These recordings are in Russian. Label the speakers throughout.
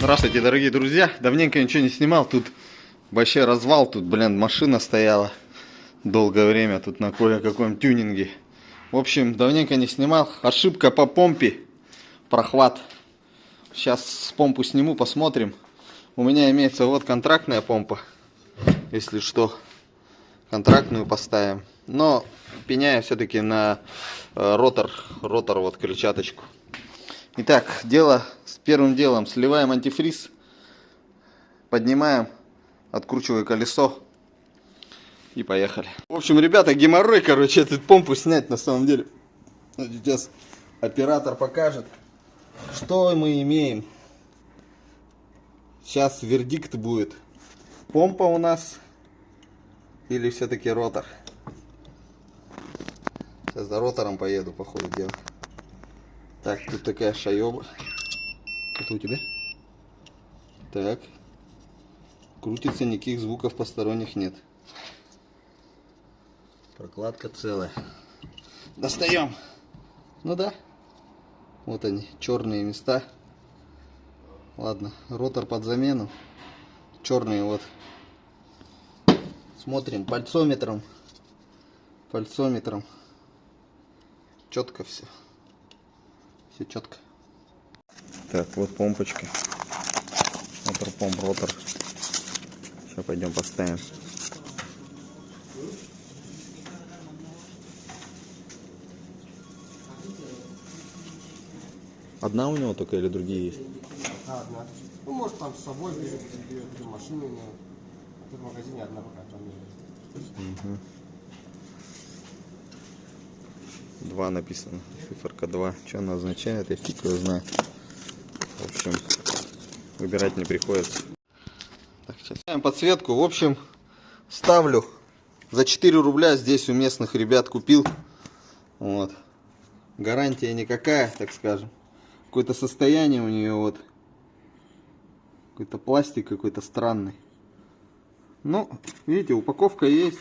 Speaker 1: Здравствуйте, дорогие друзья. Давненько ничего не снимал. Тут вообще развал. Тут, блин, машина стояла долгое время. Тут на кое-каком тюнинге. В общем, давненько не снимал. Ошибка по помпе. Прохват. Сейчас помпу сниму, посмотрим. У меня имеется вот контрактная помпа. Если что, контрактную поставим. Но пеняю все-таки на ротор вот крыльчаточку. Итак, первым делом сливаем антифриз, поднимаем, откручиваю колесо и поехали. В общем, ребята, геморрой, короче, эту помпу снять на самом деле. Сейчас оператор покажет, что мы имеем. Сейчас вердикт будет. Помпа у нас или все-таки ротор? Сейчас за ротором поеду, по ходу дела. Так, тут такая шаёба. Это у тебя? Так. Крутится, никаких звуков посторонних нет. Прокладка целая. Достаем. Ну да. Вот они, черные места. Ладно, ротор под замену. Черные вот. Смотрим пальцометром. Четко все. Все четко. Так, вот помпочка. Ротор. Сейчас пойдем поставим. Одна у него только или другие есть?
Speaker 2: Одна. Ну, может, там с собой берет машину, но тут в магазине одна пока там есть.
Speaker 1: Угу. 2 написано. Циферка 2. Что она означает, я фиг его знаю. В общем, выбирать не приходится. Так, сейчас ставим подсветку. В общем, ставлю за 4 рубля. Здесь у местных ребят купил. Вот. Гарантия никакая, так скажем. Какое-то состояние у нее вот. Какой-то пластик какой-то странный. Ну, видите, упаковка есть.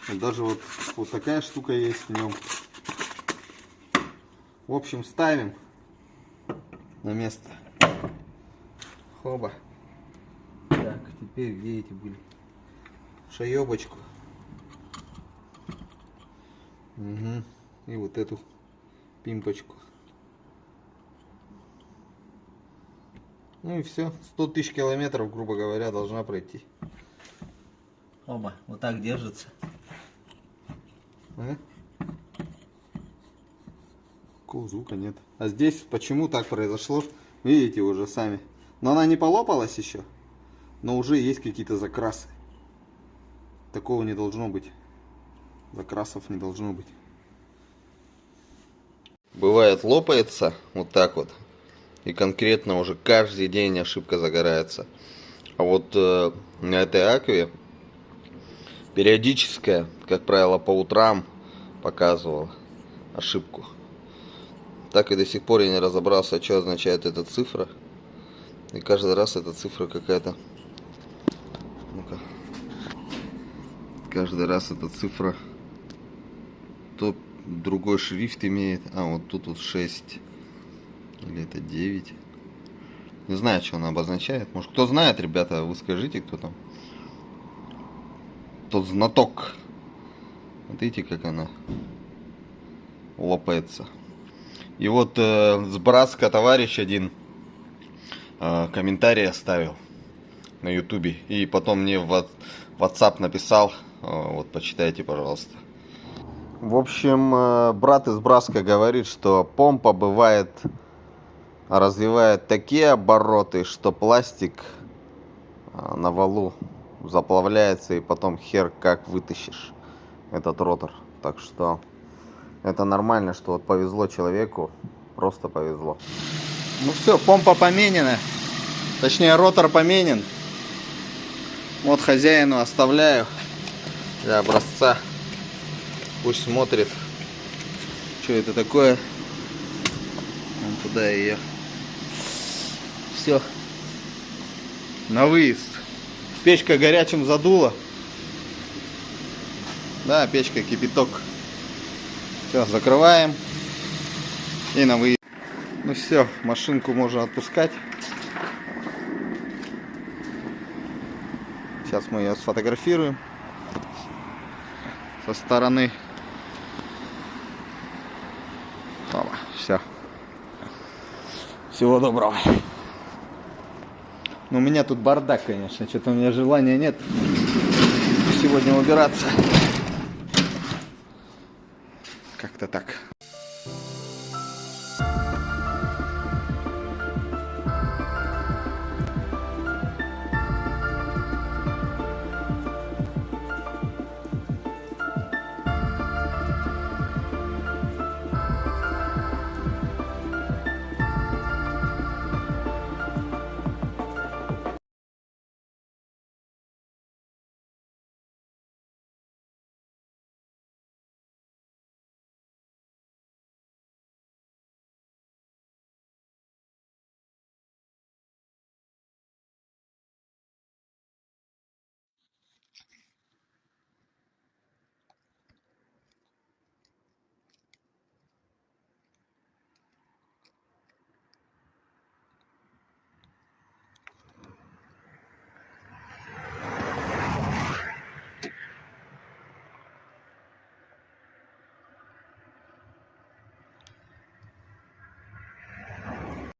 Speaker 1: Вот даже вот такая штука есть в нем. В общем, ставим на место. Хоба. Так, теперь где эти были? Шаёбочку. Угу. И вот эту пимпочку. Ну и все. 100 тысяч километров, грубо говоря, должна пройти. Оба. Вот так держится. Какого звука нет. А здесь почему так произошло? Видите уже сами. Но она не полопалась еще. Но уже есть какие-то закрасы. Такого не должно быть. Закрасов не должно быть. Бывает, лопается вот так вот. И конкретно уже каждый день ошибка загорается. А вот на этой акве периодическая, как правило, по утрам показывала ошибку. Так и до сих пор я не разобрался, что означает эта цифра. И каждый раз эта цифра какая-то... Ну-ка. Каждый раз эта цифра то другой шрифт имеет. А вот тут вот 6. Или это 9. Не знаю, что она обозначает. Может, кто знает, ребята, вы скажите, кто там. Тот знаток. Вот видите, как она лопается. И вот с Братска товарищ один комментарий оставил на ютубе. И потом мне в WhatsApp написал. Вот, почитайте, пожалуйста. В общем, брат из Братска говорит, что помпа бывает развивает такие обороты, что пластик на валу заплавляется, и потом хер как вытащишь этот ротор. Так что это нормально, что вот повезло человеку, просто повезло. Ну все, помпа поменена, точнее ротор поменен. Вот хозяину оставляю для образца, пусть смотрит, что это такое. Вон туда ее. Все, на выезд. Печка горячим задула. Да, печка кипяток. Все, закрываем и на выезд. Ну все, машинку можно отпускать. Сейчас мы ее сфотографируем со стороны. Все. Всего доброго. Ну, у меня тут бардак, конечно. Что-то у меня желания нет сегодня убираться. Как-то так.